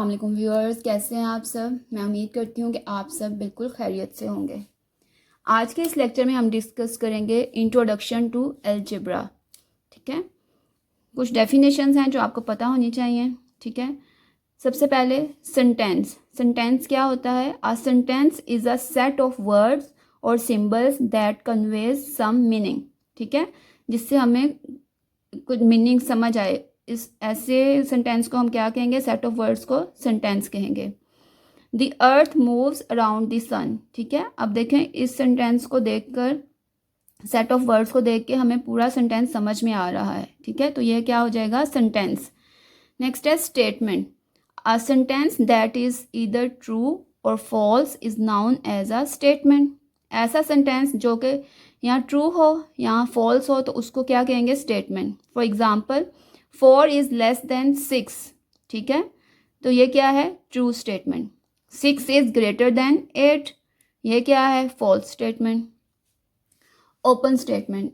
वालेकुम व्यूअर्स, कैसे हैं आप सब। मैं उम्मीद करती हूँ कि आप सब बिल्कुल खैरियत से होंगे। आज के इस लेक्चर में हम डिस्कस करेंगे इंट्रोडक्शन टू अलजेब्रा। ठीक है, कुछ डेफिनेशंस हैं जो आपको पता होनी चाहिए। ठीक है, सबसे पहले सेंटेंस। सेंटेंस क्या होता है? A sentence is a set of words और symbols that conveys some meaning. ठीक है, जिससे हमें कुछ मीनिंग समझ आए। इस ऐसे सेंटेंस को हम क्या कहेंगे? सेट ऑफ वर्ड्स को सेंटेंस कहेंगे। The earth moves around the sun. ठीक है, अब देखें इस सेंटेंस को देखकर, सेट ऑफ वर्ड्स को देख के हमें पूरा सेंटेंस समझ में आ रहा है। ठीक है, तो ये क्या हो जाएगा? सेंटेंस। नेक्स्ट है statement. A sentence that is either true or false is known as a statement. ऐसा सेंटेंस जो कि यहाँ ट्रू हो या फॉल्स हो तो उसको क्या कहेंगे? Statement. For example 4 is less than 6। ठीक है, तो ये क्या है? True statement. 6 is greater than 8, ये क्या है? False statement. Open statement.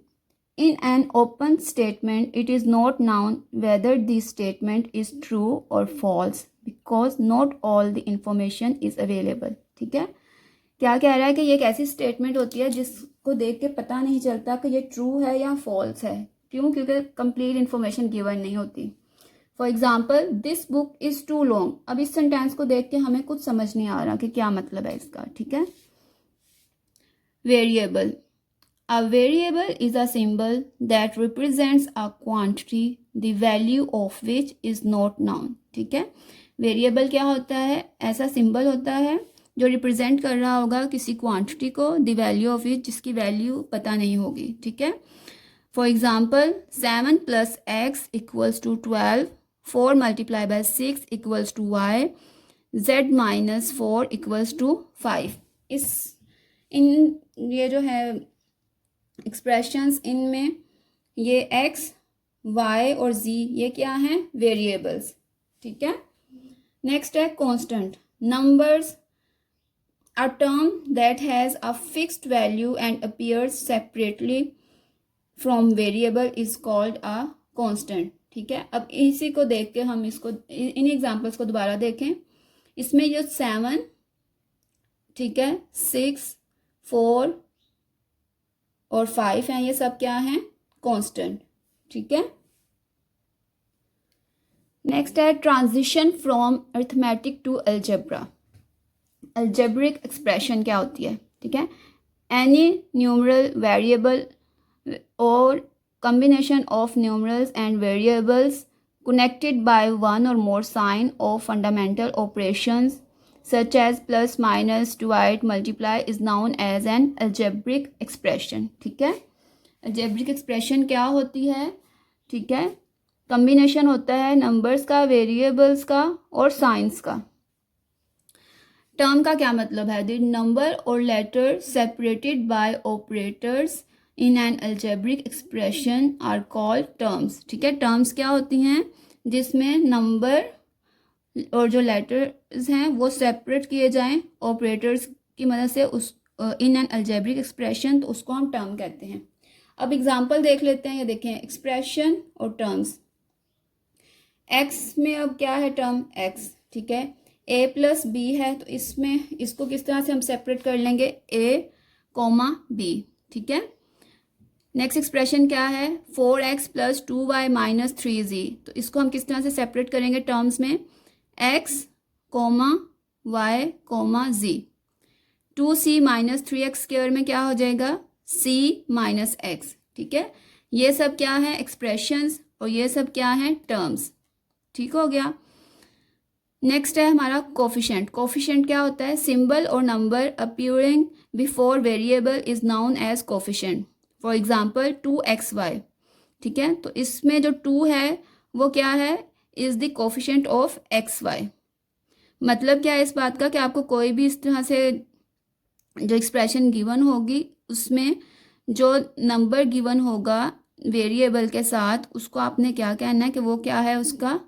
In an open statement, it is not known whether the statement is true or false because not all the information is available. ठीक है, क्या कह रहा है कि ये एक ऐसी स्टेटमेंट होती है जिसको देख के पता नहीं चलता कि ये ट्रू है या फॉल्स है। क्यों? क्योंकि कंप्लीट इन्फॉर्मेशन गिवन नहीं होती। For example this book is too long. अब इस सेंटेंस को देख के हमें कुछ समझ नहीं आ रहा कि क्या मतलब है इसका। ठीक है, variable. A variable is a symbol that represents a quantity, the value of which is not known. ठीक है, वेरिएबल क्या होता है? ऐसा सिंबल होता है जो रिप्रेजेंट कर रहा होगा किसी क्वांटिटी को, द वैल्यू ऑफ विच, जिसकी वैल्यू पता नहीं होगी। ठीक है, for example 7 + x = 12, 4 × by 6 = y, z - 4 = 5। ये जो है एक्सप्रेशंस, इनमें ये x, y और z ये क्या हैं? वेरिएबल्स। ठीक है, नेक्स्ट है constant. Numbers. A term that has a fixed value and appears separately from variable is called a constant. ठीक है, अब इसी को देख के हम इसको इन एग्जांपल्स को दोबारा देखें। इसमें जो 7, ठीक है, 6, 4 और 5 हैं, ये सब क्या हैं? कांस्टेंट। ठीक है, नेक्स्ट है transition from arithmetic to algebra. Algebraic expression क्या होती है? ठीक है, एनी न्यूमरल वेरिएबल और combination of numerals and variables connected by one or more sign of fundamental operations such as plus, minus, divide, multiply is known as an algebraic expression. ठीक है, algebraic expression क्या होती है? ठीक है, combination होता है नंबर्स का, वेरिएबल्स का और साइंस का। टर्म का क्या मतलब है? द नंबर और letter separated by operators in an algebraic expression are called terms. ठीक है, टर्म्स क्या होती हैं? जिसमें नंबर और जो लेटर्स हैं वो सेपरेट किए जाएं ऑपरेटर्स की मदद से उस इन एन अलजेब्रिक एक्सप्रेशन, तो उसको हम टर्म कहते हैं। अब एग्जांपल देख लेते हैं। ये देखें, एक्सप्रेशन और टर्म्स। एक्स में अब क्या है? Term x. ठीक है, a + b है, तो इसमें इसको किस तरह से हम सेपरेट कर लेंगे? a, b। ठीक है, नेक्स्ट एक्सप्रेशन क्या है? 4x + 2y - 3z। तो इसको हम किस तरह से सेपरेट करेंगे टर्म्स में? x, y, z। 2c - 3x² में क्या हो जाएगा? c - x। ठीक है, ये सब क्या है? एक्सप्रेशंस, और ये सब क्या है? टर्म्स। ठीक हो गया। नेक्स्ट है हमारा कोफिशिएंट। कोफिशिएंट क्या होता है? सिंबल और number appearing before variable is known as coefficient. For example 2xy। ठीक है, तो इसमें जो 2 है वो क्या है? Is the coefficient of xy। मतलब क्या है इस बात का कि आपको कोई भी इस तरह से जो एक्सप्रेशन गिवन होगी उसमें जो नंबर गिवन होगा वेरिएबल के साथ, उसको आपने क्या कहना है कि वो क्या है? उसका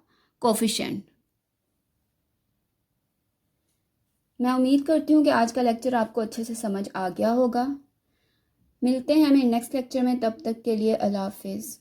कोफिशिएंट। मैं उम्मीद करती हूँ कि आज का लेक्चर आपको अच्छे से समझ आ गया होगा। मिलते हैं हमें नेक्स्ट लेक्चर में, तब तक के लिए अल्लाह हाफिज़।